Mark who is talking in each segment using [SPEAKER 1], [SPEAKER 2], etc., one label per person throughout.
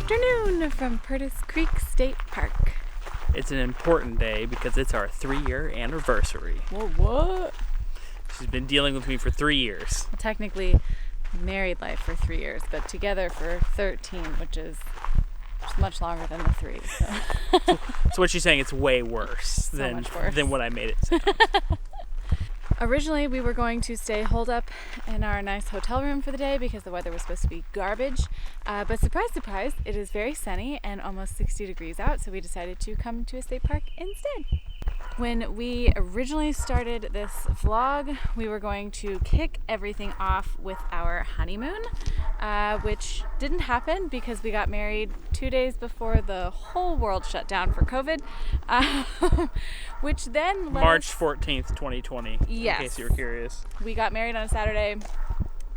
[SPEAKER 1] afternoon from Purtis Creek State Park.
[SPEAKER 2] It's an important day because it's our 3-year anniversary.
[SPEAKER 1] Whoa, what?
[SPEAKER 2] She's been dealing with me for 3 years.
[SPEAKER 1] Technically, married life for 3 years, but together for 13, which is much longer than the 3. So,
[SPEAKER 2] So what she's saying, it's way worse, than what I made it sound.
[SPEAKER 1] Originally, we were going to stay holed up in our nice hotel room for the day because the weather was supposed to be garbage. But surprise, surprise, it is very sunny and almost 60 degrees out, so we decided to come to a state park instead. When we originally started this vlog, we were going to kick everything off with our honeymoon, which didn't happen because we got married 2 days before the whole world shut down for COVID, which then
[SPEAKER 2] March 14th, 2020,
[SPEAKER 1] yes.
[SPEAKER 2] In case you were curious.
[SPEAKER 1] We got married on a Saturday,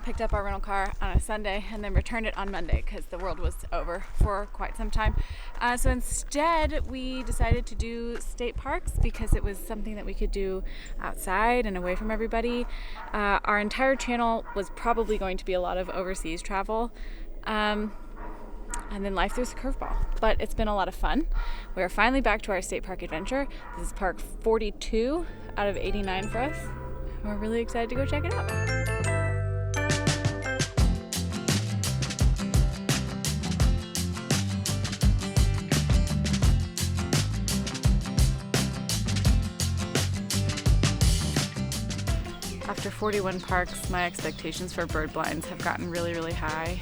[SPEAKER 1] picked up our rental car on a Sunday, and then returned it on Monday because the world was over for quite some time. So instead, we decided to do state parks because it was something that we could do outside and away from everybody. Our entire channel was probably going to be a lot of overseas travel. And then life throws a curveball. But it's been a lot of fun. We're finally back to our state park adventure. This is park 42 out of 89 for us. We're really excited to go check it out. After 41 parks, my expectations for bird blinds have gotten really, really high.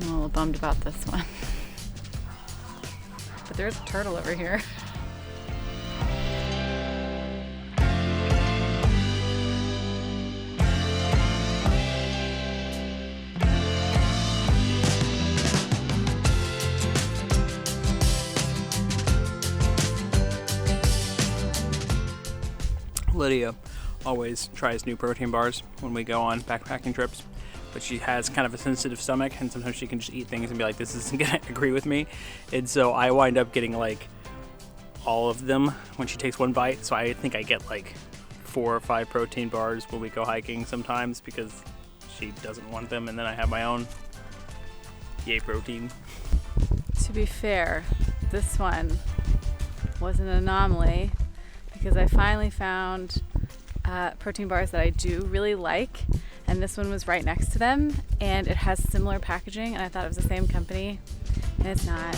[SPEAKER 1] I'm a little bummed about this one. But there's a turtle over here.
[SPEAKER 2] Lydia always tries new protein bars when we go on backpacking trips, but she has kind of a sensitive stomach, and sometimes she can just eat things and be like, this isn't gonna agree with me, and so I wind up getting like all of them when she takes one bite. So I think I get like 4 or 5 protein bars when we go hiking sometimes because she doesn't want them, and then I have my own. Yay, protein.
[SPEAKER 1] To be fair, this one was an anomaly because I finally found protein bars that I do really like, and this one was right next to them, and it has similar packaging, and I thought it was the same company, and it's not.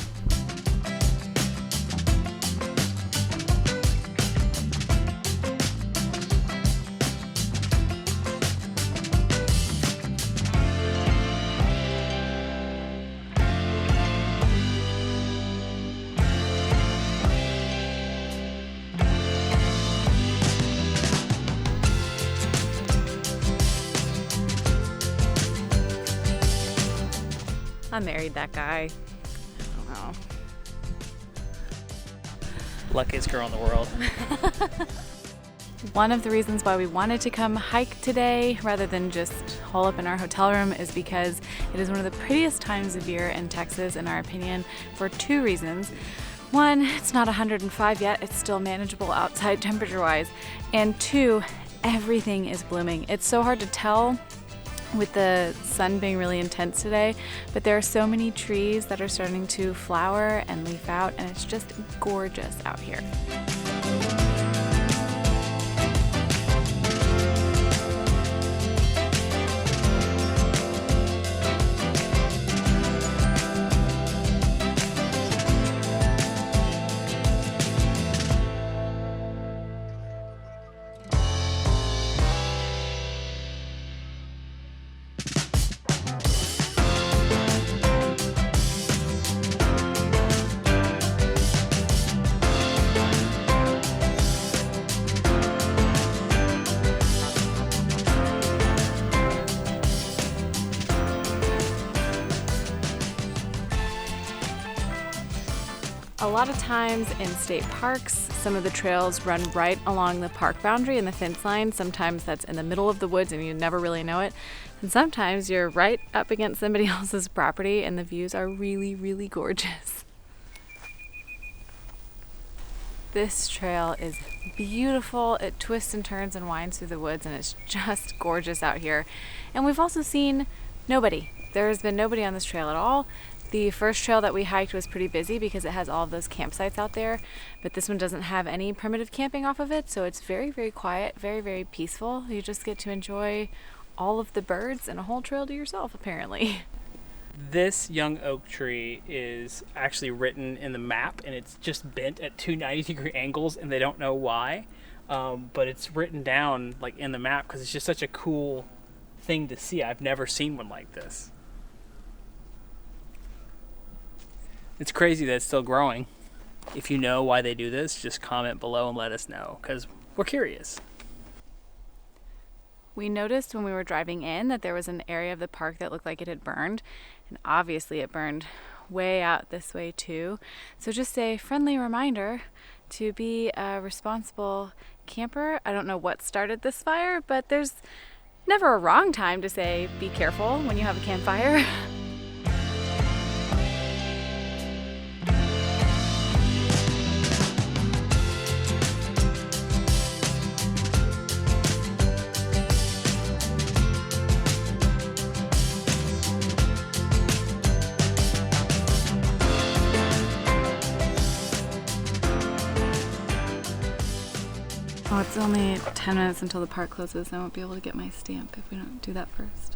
[SPEAKER 1] I married that guy. I don't know.
[SPEAKER 2] Luckiest girl in the world.
[SPEAKER 1] One of the reasons why we wanted to come hike today rather than just hole up in our hotel room is because it is one of the prettiest times of year in Texas, in our opinion, for 2 reasons. One, it's not 105 yet. It's still manageable outside temperature-wise. And 2, everything is blooming. It's so hard to tell with the sun being really intense today, but there are so many trees that are starting to flower and leaf out, and it's just gorgeous out here. A lot of times in state parks, some of the trails run right along the park boundary and the fence line. Sometimes that's in the middle of the woods and you never really know it. And sometimes you're right up against somebody else's property and the views are really, really gorgeous. This trail is beautiful. It twists and turns and winds through the woods and it's just gorgeous out here. And we've also seen nobody. There has been nobody on this trail at all. The first trail that we hiked was pretty busy because it has all of those campsites out there, but this one doesn't have any primitive camping off of it, so it's very, very quiet, very, very peaceful. You just get to enjoy all of the birds and a whole trail to yourself, apparently.
[SPEAKER 2] This young oak tree is actually written in the map, and it's just bent at two 90-degree angles, and they don't know why, but it's written down like in the map because it's just such a cool thing to see. I've never seen one like this. It's crazy that it's still growing. If you know why they do this, just comment below and let us know, because we're curious.
[SPEAKER 1] We noticed when we were driving in that there was an area of the park that looked like it had burned, and obviously it burned way out this way too. So just a friendly reminder to be a responsible camper. I don't know what started this fire, but there's never a wrong time to say be careful when you have a campfire. Oh, it's only 10 minutes until the park closes. I won't be able to get my stamp if we don't do that first.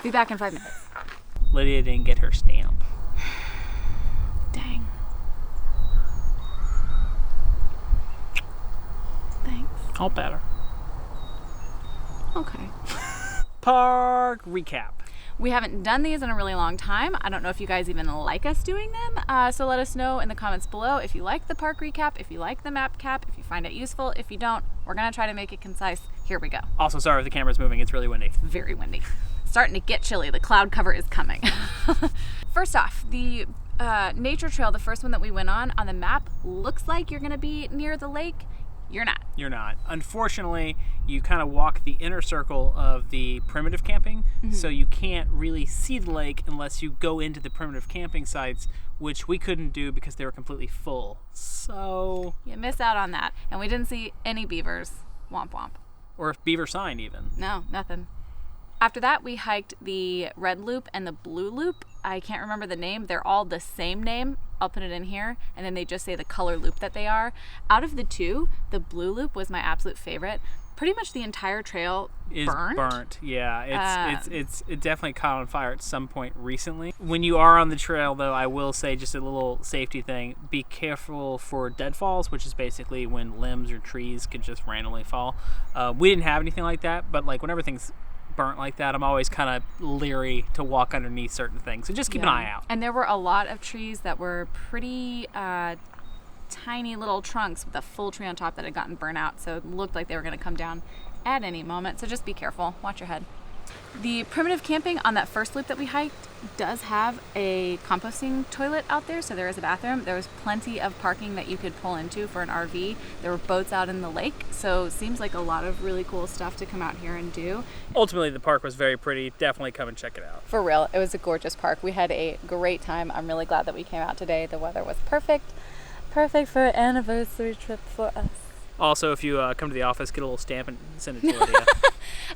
[SPEAKER 1] Be back in 5 minutes.
[SPEAKER 2] Lydia didn't get her stamp.
[SPEAKER 1] Dang. Thanks.
[SPEAKER 2] All better.
[SPEAKER 1] Okay.
[SPEAKER 2] Park recap.
[SPEAKER 1] We haven't done these in a really long time. I don't know if you guys even like us doing them. So let us know in the comments below if you like the park recap, if you like the map cap, if you find it useful. If you don't, we're gonna try to make it concise. Here we go.
[SPEAKER 2] Also, sorry if the camera's moving. It's really windy.
[SPEAKER 1] Very windy. Starting to get chilly. The cloud cover is coming. First off, the nature trail, the first one that we went on the map, looks like you're gonna be near the lake. You're not.
[SPEAKER 2] You're not. Unfortunately, you kind of walk the inner circle of the primitive camping, so you can't really see the lake unless you go into the primitive camping sites, which we couldn't do because they were completely full. So
[SPEAKER 1] you miss out on that. And we didn't see any beavers. Womp womp.
[SPEAKER 2] Or a beaver sign even.
[SPEAKER 1] No, nothing. After that, we hiked the red loop and the blue loop. I can't remember the name. They're all the same name. I'll put it in here. And then they just say the color loop that they are. Out of the two, the blue loop was my absolute favorite. Pretty much the entire trail
[SPEAKER 2] is
[SPEAKER 1] burned.
[SPEAKER 2] Burnt. Yeah, it definitely caught on fire at some point recently. When you are on the trail, though, I will say just a little safety thing: be careful for deadfalls, which is basically when limbs or trees could just randomly fall. We didn't have anything like that, but like whenever things burnt like that, I'm always kind of leery to walk underneath certain things. So just keep an eye out.
[SPEAKER 1] And there were a lot of trees that were pretty tiny little trunks with a full tree on top that had gotten burnt out, so it looked like they were going to come down at any moment. So just be careful. Watch your head. The primitive camping on that first loop that we hiked does have a composting toilet out there, so there is a bathroom. There was plenty of parking that you could pull into for an RV. There were boats out in the lake, so it seems like a lot of really cool stuff to come out here and do.
[SPEAKER 2] Ultimately, the park was very pretty. Definitely come and check it out.
[SPEAKER 1] For real, it was a gorgeous park. We had a great time. I'm really glad that we came out today. The weather was perfect. Perfect for an anniversary trip for us.
[SPEAKER 2] Also, if you come to the office, get a little stamp and send it to Lydia.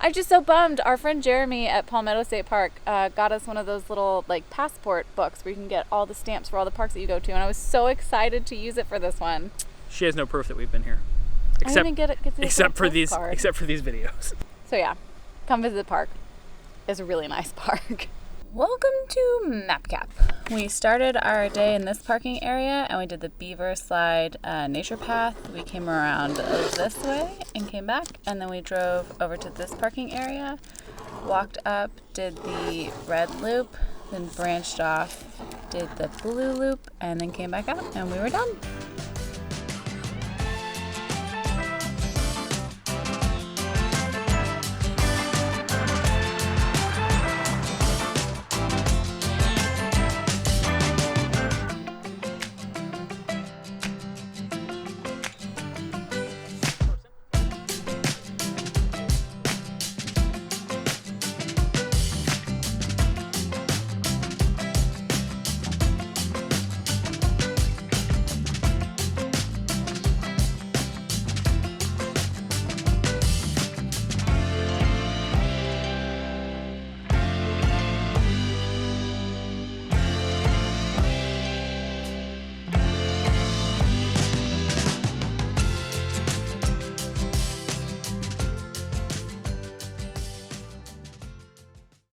[SPEAKER 1] I'm just so bummed. Our friend Jeremy at Palmetto State Park got us one of those little like passport books where you can get all the stamps for all the parks that you go to, and I was so excited to use it for this one.
[SPEAKER 2] She has no proof that we've been here, except for these videos.
[SPEAKER 1] So yeah, come visit the park. It's a really nice park. Welcome to MapCap. We started our day in this parking area and we did the Beaver Slide nature path. We came around this way and came back, and then we drove over to this parking area, walked up, did the red loop, then branched off, did the blue loop, and then came back out and we were done.